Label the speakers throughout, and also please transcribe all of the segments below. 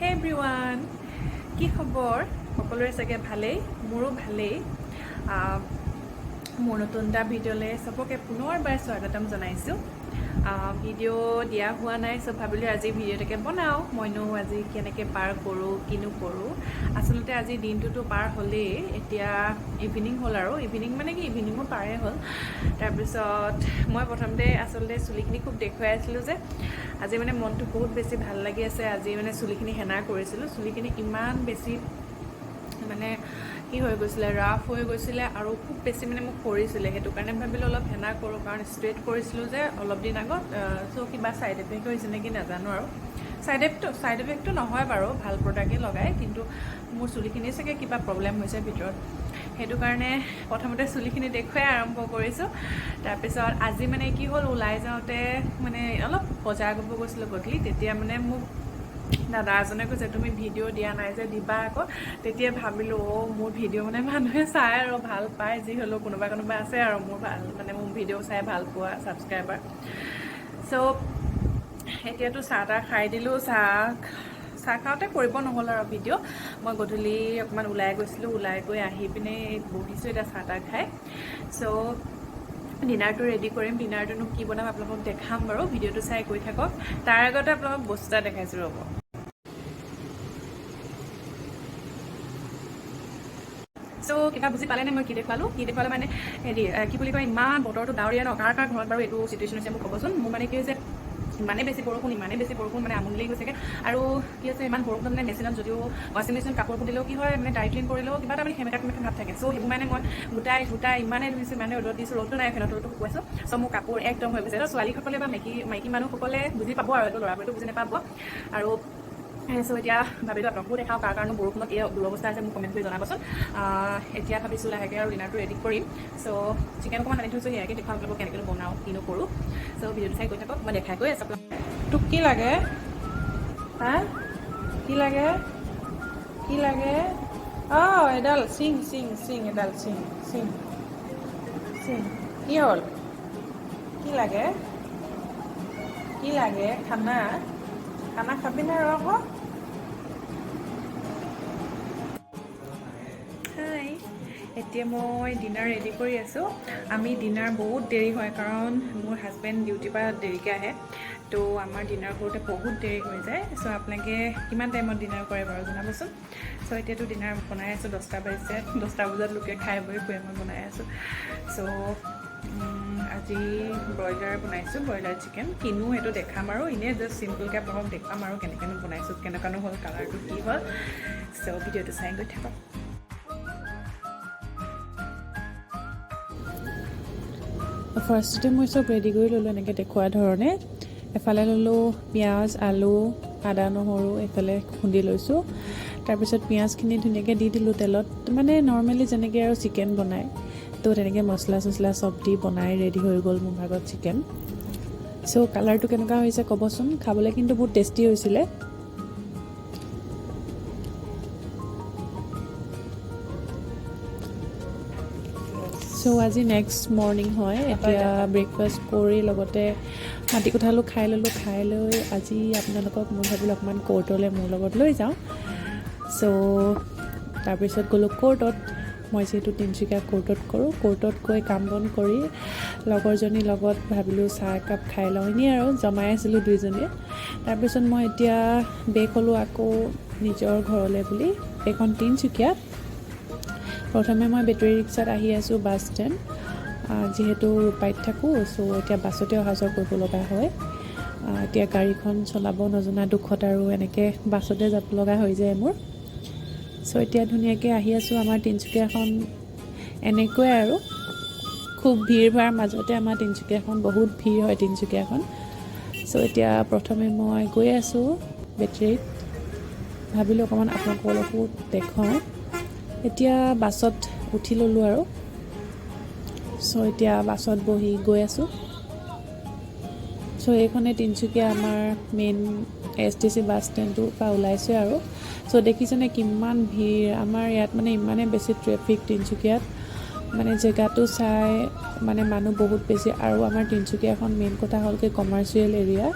Speaker 1: Hey everyone, কি খবৰ? সকলোৰে চাগে ভালেই, মোৰো ভালেই। মোৰ নতুন এটা ভিডিঅ'লে সবকে পুনৰবাৰ স্বাগতম জনাইছোঁ। ভিডিঅ' দিয়া হোৱা নাই, সব ভাবিলোঁ আজি ভিডিঅ'টাকে বনাওঁ। মইনো আজি কেনেকৈ পাৰ কৰোঁ, কিনো কৰোঁ। আচলতে আজি দিনটোতো পাৰ হ'লেই, এতিয়া ইভিনিং হ'ল আৰু ইভিনিং মানে কি ইভিনিঙো পাৰে হ'ল। তাৰপিছত মই প্ৰথমতে আচলতে চুলিখিনি খুব দেখুৱাই আছিলোঁ যে আজি মানে মনটো বহুত বেছি ভাল লাগি আছে। আজি মানে চুলিখিনি হেনা কৰিছিলোঁ, চুলিখিনি ইমান বেছি মানে কি হৈ গৈছিলে, ৰাফ হৈ গৈছিলে আৰু খুব বেছি মানে মোক কৰিছিলে। সেইটো কাৰণে ভাবিলোঁ অলপ হেনা কৰোঁ, কাৰণ ষ্ট্ৰেইট কৰিছিলোঁ যে অলপ দিন আগত। চ' কিবা ছাইড এফেক্ট হৈছে নেকি নাজানো আৰু। ছাইড এফেক্টটো নহয় বাৰু, ভাল প্ৰডাক্টেই লগায়, কিন্তু মোৰ চুলিখিনি চাগে কিবা প্ৰব্লেম হৈছে ভিতৰত। সেইটো কাৰণে প্ৰথমতে চুলিখিনি দেখুৱাই আৰম্ভ কৰিছোঁ। তাৰপিছত আজি মানে কি হ'ল, ওলাই যাওঁতে মানে অলপ বজাৰ কৰিব গৈছিলোঁ গধূলি। তেতিয়া মানে মোক দাদা এজনে কৈছে, তুমি ভিডিঅ' দিয়া নাই যে দিবা আকৌ। তেতিয়া ভাবিলোঁ মোৰ ভিডিঅ' মানে মানুহে চাই আৰু ভাল পায়, যি হ'লেও কোনোবা আছে আৰু মোৰ মোৰ ভিডিঅ' চাই ভাল পোৱা ছাবস্ক্ৰাইবাৰ। চ' এতিয়াতো চাহ তাহ খাই দিলোঁ। চাহ খাওঁতে কৰিব নহ'ল আৰু ভিডিঅ'। মই গধূলি অকণমান ওলাই গৈছিলোঁ, ওলাই গৈ আহি পিনে বহিছোঁ এতিয়া চাহ তাহ খাই। চ' ডিনাৰটো ৰেডি কৰিম। ডিনাৰটোনো কি বনাম আপোনালোকক দেখাম বাৰু, ভিডিঅ'টো চাই গৈ থাকক। তাৰ আগতে আপোনালোকক বস্তু এটা দেখাইছোঁ ৰ'ব। চ' কিবা বুজি পালেনে মই কি দেখুৱালোঁ মানে হেৰি কি বুলি কয়, ইমান বতৰটো ডাৱৰীয়া ন। কাৰ ঘৰত বাৰু এইটো চিটুৱেশ্যন হৈছে মোক ক'বচোন। মোৰ মানে কি হৈছে, ইমানেই বেছি বৰষুণ মানে আমনি লাগি গৈছেগৈ। আৰু কি হৈছে, ইমান বৰষুণ মানে মেচিনত যদিও ৱাশ্বিং মেচিন কাপোৰ দিলেও কি হয়, মানে ড্ৰাই ক্লিন কৰিলেও কিবা এটা মানে সেমেকা ভাৱ থাকে। চ' সেইবোৰ মানে মই গোটাই ইমানে ধুইছোঁ, ইমানে ৰ'দত দিছোঁ, ৰ'দটো নাই, ফেনৰ তলতো শুকুৱাইছোঁ। চ' মোৰ কাপোৰ একদম হৈ গৈছে। ছোৱালীসকলে বা মাইকী মানুহসকলে বুজি পাব আৰু এইটো, ল'ৰাবোৰেতো বুজি নাপাব। আৰু চ' এতিয়া ভাবিলোঁ আপোনালোকো দেখাওঁ, কাৰ কাৰণে বৰষুণত এই দুৰৱস্থা আছে মোক কমেণ্ট কৰি জনাবচোন। এতিয়া ভাবিছোঁ লাহেকৈ আৰু ডিনাৰটো ৰেডি কৰিম। চ' চিকেন অকণমান আনি থৈছোঁ, সেয়াকৈ দেখুৱাম আপোনালোকক কেনেকৈ বনাওঁ, কিনো কৰোঁ। চ' ভিডিঅ'টো চাই গৈ থাকক, মই দেখাই গৈ আছোঁ। তোক কি লাগে? হা কি লাগে? এডাল চিং এডাল চিং কি হ'ল? কি লাগে? খানা খাবি নে? ৰহ হাই, এতিয়া মই ডিনাৰ ৰেডি কৰি আছোঁ। আমি ডিনাৰ বহুত দেৰি হয়, কাৰণ মোৰ হাজবেণ্ড ডিউটিৰ পৰা দেৰিকৈ আহে। তো আমাৰ ডিনাৰ কৰোঁতে বহুত দেৰি হৈ যায়। চ' আপোনালোকে কিমান টাইমত ডিনাৰ কৰে বাৰু জনাবচোন। চ' এতিয়াতো ডিনাৰ বনাই আছোঁ, 10টা বাজিছে। 10টা বজাত লোকে খাই বৈ শুৱে, মই বনাই আছোঁ। চ' আজি ব্ৰইলাৰ বনাইছোঁ, ব্ৰইলাৰ চিকেন। কিনো সেইটো দেখাম আৰু, এনেই জাষ্ট চিম্পলকৈ আপোনালোকক দেখাম আৰু কেনেকৈনো বনাইছোঁ, কেনেকুৱানো হ'ল, কালাৰটো কি হ'ল। চ' ভিডিঅ'টো চাই গৈ থাকক। ফাৰ্ষ্টতে মই চব ৰেডি কৰি ল'লোঁ এনেকৈ দেখুওৱা ধৰণে। এফালে ল'লোঁ পিঁয়াজ, আলু, আদা নহৰু, এইফালে খুন্দি লৈছোঁ। তাৰপিছত পিঁয়াজখিনি ধুনীয়াকৈ দি দিলোঁ তেলত, মানে নৰ্মেলি যেনেকৈ আৰু চিকেন বনায়। তো তেনেকৈ মছলা চছলা চব দি বনাই ৰেডি হৈ গ'ল মোৰ ভাগত চিকেন। চ' কালাৰটো কেনেকুৱা হৈছে ক'বচোন। খাবলৈ কিন্তু বহুত টেষ্টি হৈছিলে। চ' আজি নেক্সট মৰ্ণিং হয়। এতিয়া ব্ৰেকফাষ্ট কৰি লগতে মাটি কঁঠালো খাই ল'লোঁ। খাই লৈ আজি আপোনালোকক মই ভাবিলোঁ অকণমান কোৰ্টলৈ মোৰ লগত লৈ যাওঁ। চ' তাৰপিছত গ'লোঁ কোৰ্টত। মই যিহেতু তিনিচুকীয়া কোৰ্টত কৰোঁ, কোৰ্টত গৈ কাম বন কৰি লগৰজনীৰ লগত ভাবিলোঁ চাহ একাপ খাই লওঁ, এনেই আৰু জমাই আছিলোঁ দুইজনীয়ে। তাৰপিছত মই এতিয়া বেক হ'লোঁ আকৌ নিজৰ ঘৰলৈ বুলি। এইখন তিনিচুকীয়াত। প্ৰথমে মই বেটেৰী ৰিক্সাত আহি আছোঁ বাছ ষ্টেণ্ড, যিহেতু ৰূপাইত থাকোঁ। চ' এতিয়া বাছতে অহা যোৱা কৰিব লগা হয়। এতিয়া গাড়ীখন চলাব নজনা দুখত আৰু এনেকৈ বাছতে যাব লগা হৈ যায় মোৰ। চ' এতিয়া ধুনীয়াকৈ আহি আছোঁ। আমাৰ তিনিচুকীয়াখন এনেকুৱাই আৰু, খুব ভিৰ ভাৰ মাজতে আমাৰ তিনিচুকীয়াখন, বহুত ভিৰ হয় তিনিচুকীয়াখন। চ' এতিয়া প্ৰথমে মই গৈ আছোঁ বেটেৰীত, ভাবিলোঁ অকণমান আপোনালোককো দেখুৱাওঁ। এতিয়া বাছত উঠি ল'লোঁ আৰু। চ' এতিয়া বাছত বহি গৈ আছোঁ। চ' এইখনে তিনিচুকীয়া আমাৰ মেইন STC বাছ ষ্টেণ্ডটোৰ পৰা ওলাইছোঁ আৰু। চ' দেখিছেনে কিমান ভিৰ। আমাৰ ইয়াত মানে ইমানেই বেছি ট্ৰেফিক তিনিচুকীয়াত, মানে জেগাটো চাই মানে মানুহ বহুত বেছি। আৰু আমাৰ তিনিচুকীয়াখন মেইন কথা হ'ল কি কমাৰ্চিয়েল এৰিয়া।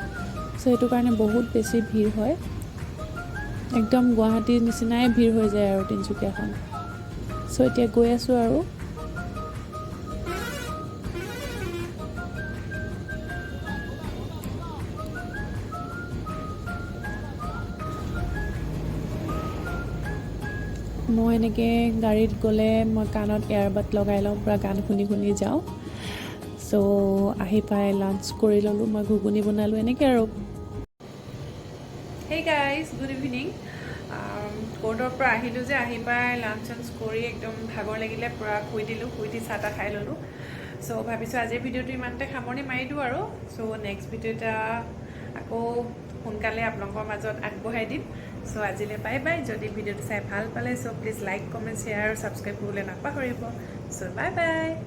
Speaker 1: চ' সেইটো কাৰণে বহুত বেছি ভিৰ হয়। একদম গুৱাহাটীৰ নিচিনাই ভিৰ হৈ যায় আৰু তিনিচুকীয়াখন। চ' এতিয়া গৈ আছোঁ আৰু মই এনেকৈ গাড়ীত গ'লে মই কাণত এয়াৰবাড লগাই লওঁ, পূৰা গান শুনি শুনি যাওঁ। চ' আহি পাই লাঞ্চ কৰি ল'লোঁ, মই ঘুগুনি বনালোঁ এনেকৈ আৰু। Hey guys, good evening. কোৰ্টৰ পৰা আহিলোঁ যে, আহি পাই লাঞ্চ চাঞ্চ কৰি একদম ভাগৰ লাগিলে, পূৰা শুই দিলোঁ, শুই দি চাহ তাহ খাই ল'লোঁ। চ' ভাবিছোঁ আজিৰ ভিডিঅ'টো ইমানতে সামৰণি মাৰি দিওঁ আৰু। চ' নেক্সট ভিডিঅ' এটা আকৌ সোনকালে আপোনালোকৰ মাজত আগবঢ়াই দিম। চ' আজিলৈ বাই বাই। যদি ভিডিঅ'টো চাই ভাল পালে চ' প্লিজ লাইক, কমেণ্ট, শ্বেয়াৰ আৰু ছাবস্ক্ৰাইব কৰিবলৈ নাপাহৰিব। চ' বাই বাই।